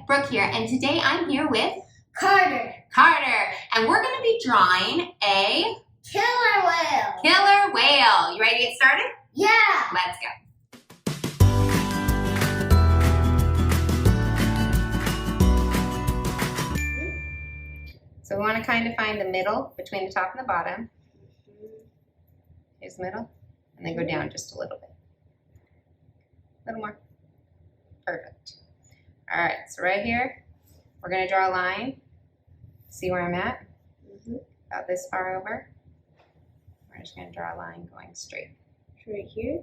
Brooke here, and today I'm here with Carter, and we're going to be drawing a killer whale. killer whale. You ready to get started? Yeah. Let's go. So we want to kind of find the middle between the top and the bottom. Here's the middle, and then go down just a little bit. A little more. Perfect. All right, so right here, we're going to draw a line. See where I'm at? About this far over. We're just going to draw a line going straight. Right here.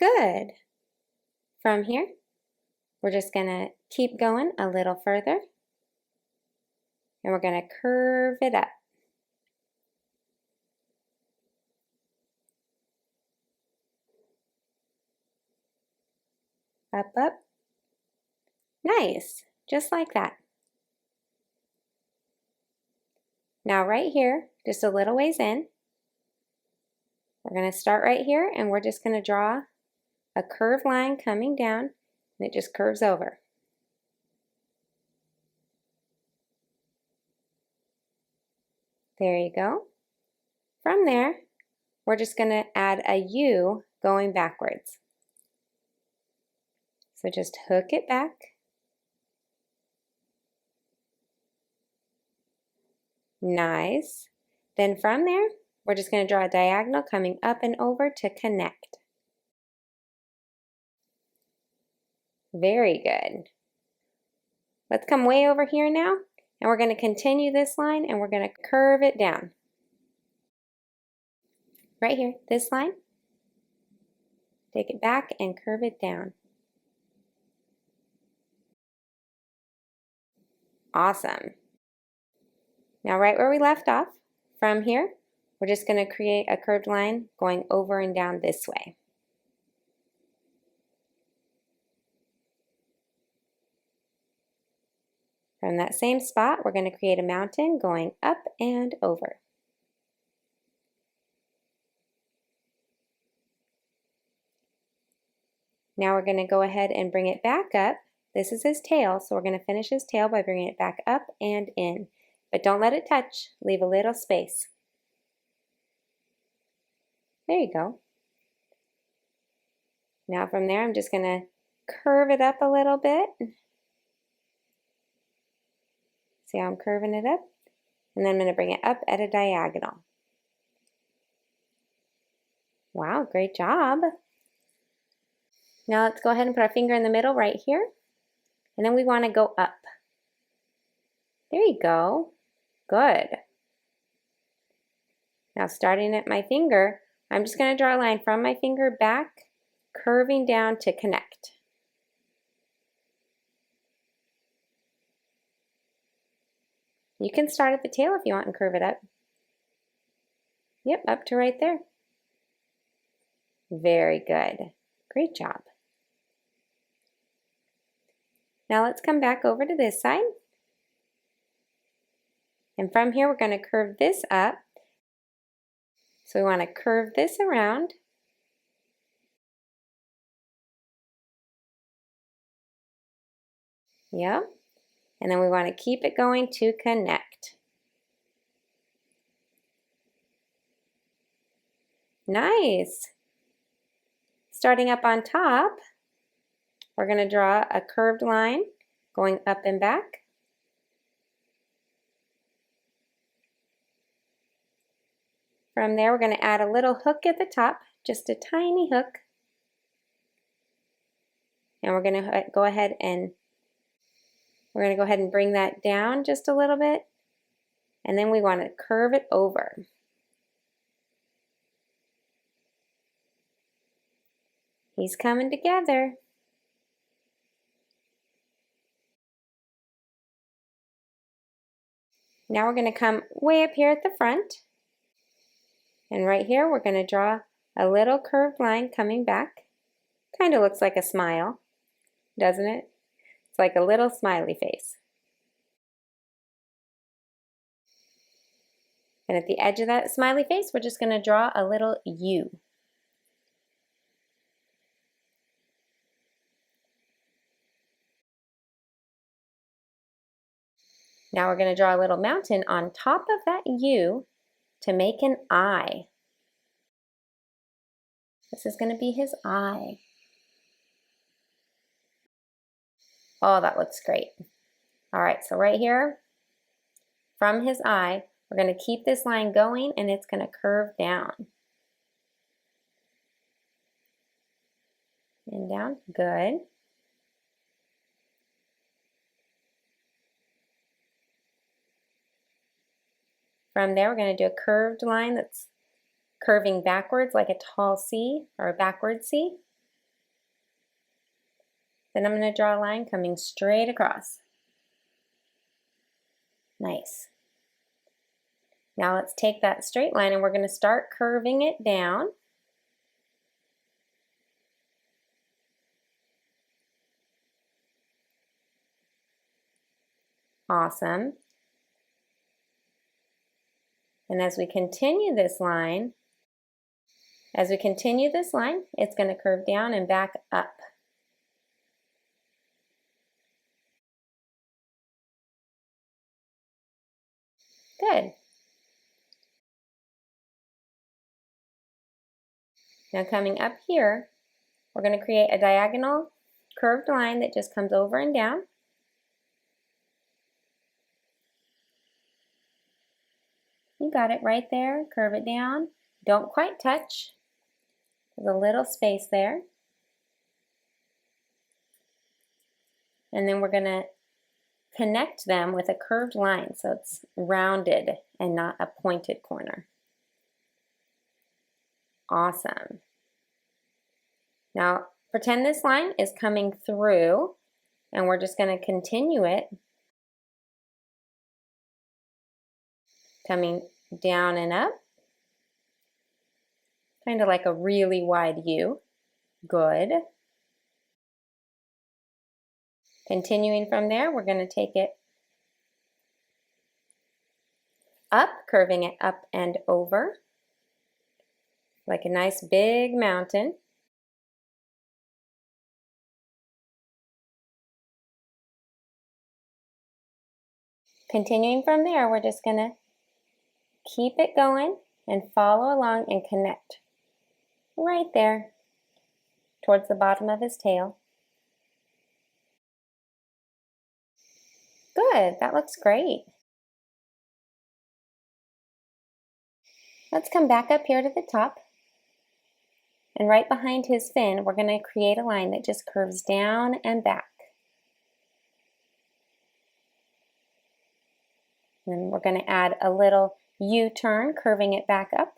Good. From here, we're just going to keep going a little further. And we're going to curve it up. Up, up. Nice. Just like that. Now right here, just a little ways in, we're going to start right here and we're just going to draw a curved line coming down, and it just curves over. There you go. From there, we're just going to add a U going backwards. So just hook it back. Nice. Then from there, we're just going to draw a diagonal coming up and over to connect. Very good. Let's come way over here now, and we're going to continue this line and we're going to curve it down. Right here, this line. Take it back and curve it down. Awesome. Now right where we left off, from here, we're just going to create a curved line going over and down this way. From that same spot, we're going to create a mountain going up and over. Now we're going to go ahead and bring it back up. This is his tail, so we're going to finish his tail by bringing it back up and in. But don't let it touch. Leave a little space. There you go. Now from there, I'm just going to curve it up a little bit. See how I'm curving it up? And then I'm going to bring it up at a diagonal. Wow, great job. Now let's go ahead and put our finger in the middle right here. And then we want to go up. There you go. Good. Now starting at my finger, I'm just going to draw a line from my finger back, curving down to connect. You can start at the tail if you want and curve it up. Yep, up to right there. Very good. Great job. Now let's come back over to this side. And from here, we're going to curve this up. So we want to curve this around. Yep. And then we want to keep it going to connect. Nice. Starting up on top, we're going to draw a curved line going up and back. From there, we're going to add a little hook at the top, just a tiny hook. And we're going to go ahead and bring that down just a little bit. And then we want to curve it over. He's coming together. Now we're going to come way up here at the front. And right here, we're going to draw a little curved line coming back. Kind of looks like a smile, doesn't it? It's like a little smiley face. And at the edge of that smiley face, we're just going to draw a little U. Now we're going to draw a little mountain on top of that U to make an eye. This is going to be his eye. Oh, that looks great. All right, so right here, from his eye, we're going to keep this line going and it's going to curve down. And down, good. From there, we're going to do a curved line that's curving backwards like a tall C or a backward C. Then I'm going to draw a line coming straight across. Nice. Now let's take that straight line and we're going to start curving it down. Awesome. And as we continue this line, it's going to curve down and back up. Good. Now coming up here, we're going to create a diagonal curved line that just comes over and down. You got it right there. Curve it down. Don't quite touch. There's a little space there. And then we're going to connect them with a curved line so it's rounded and not a pointed corner. Awesome. Now pretend this line is coming through and we're just going to continue it, coming down and up, kind of like a really wide U. Good. Continuing from there, we're going to take it up, curving it up and over, like a nice big mountain. Continuing from there, we're just going to keep it going and follow along and connect right there towards the bottom of his tail. Good, that looks great. Let's come back up here to the top. And right behind his fin, we're going to create a line that just curves down and back. And we're going to add a little U-turn, curving it back up.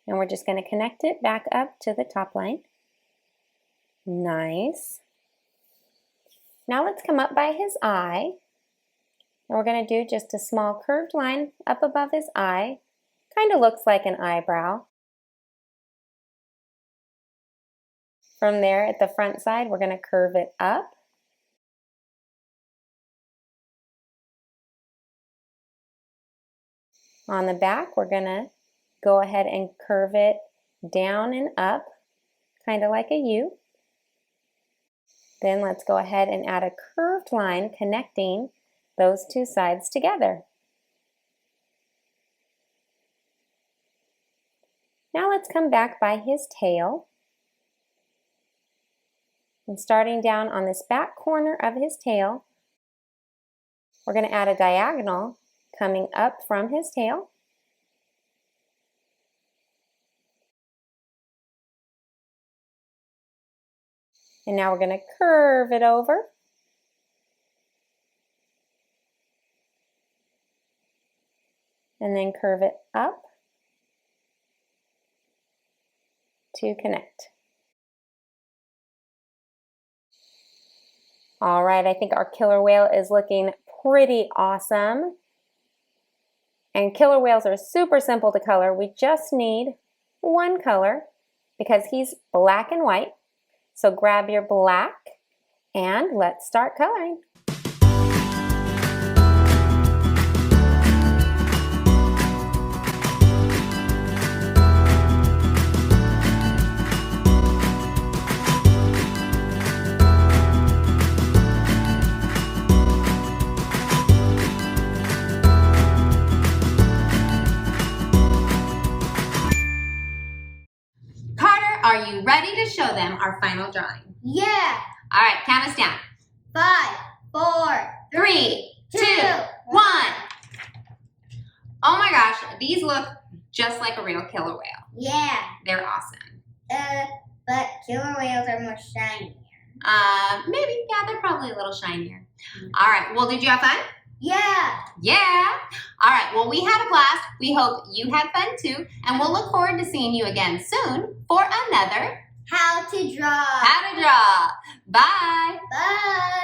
And we're just going to connect it back up to the top line. Nice. Now let's come up by his eye. And we're going to do just a small curved line up above his eye. Kind of looks like an eyebrow. From there at the front side, we're going to curve it up. On the back, we're going to go ahead and curve it down and up, kind of like a U. Then let's go ahead and add a curved line connecting those two sides together. Now let's come back by his tail. And starting down on this back corner of his tail, we're going to add a diagonal coming up from his tail. And now we're going to curve it over. And then curve it up to connect. All right, I think our killer whale is looking pretty awesome. And killer whales are super simple to color. We just need one color because he's black and white. So grab your black And let's start coloring. Carter, are you ready to show them our final drawing? Yeah. All right, count us down. 5, 4, 3, 2, 2, 1. Oh my gosh, these look just like a real killer whale. Yeah. They're awesome. But killer whales are more shiny. Maybe, yeah, they're probably a little shinier. All right, well, did you have fun? Yeah. Yeah. All right, well, we had a blast. We hope you had fun too, and we'll look forward to seeing you again soon for another How to draw. How to Draw. Bye. Bye.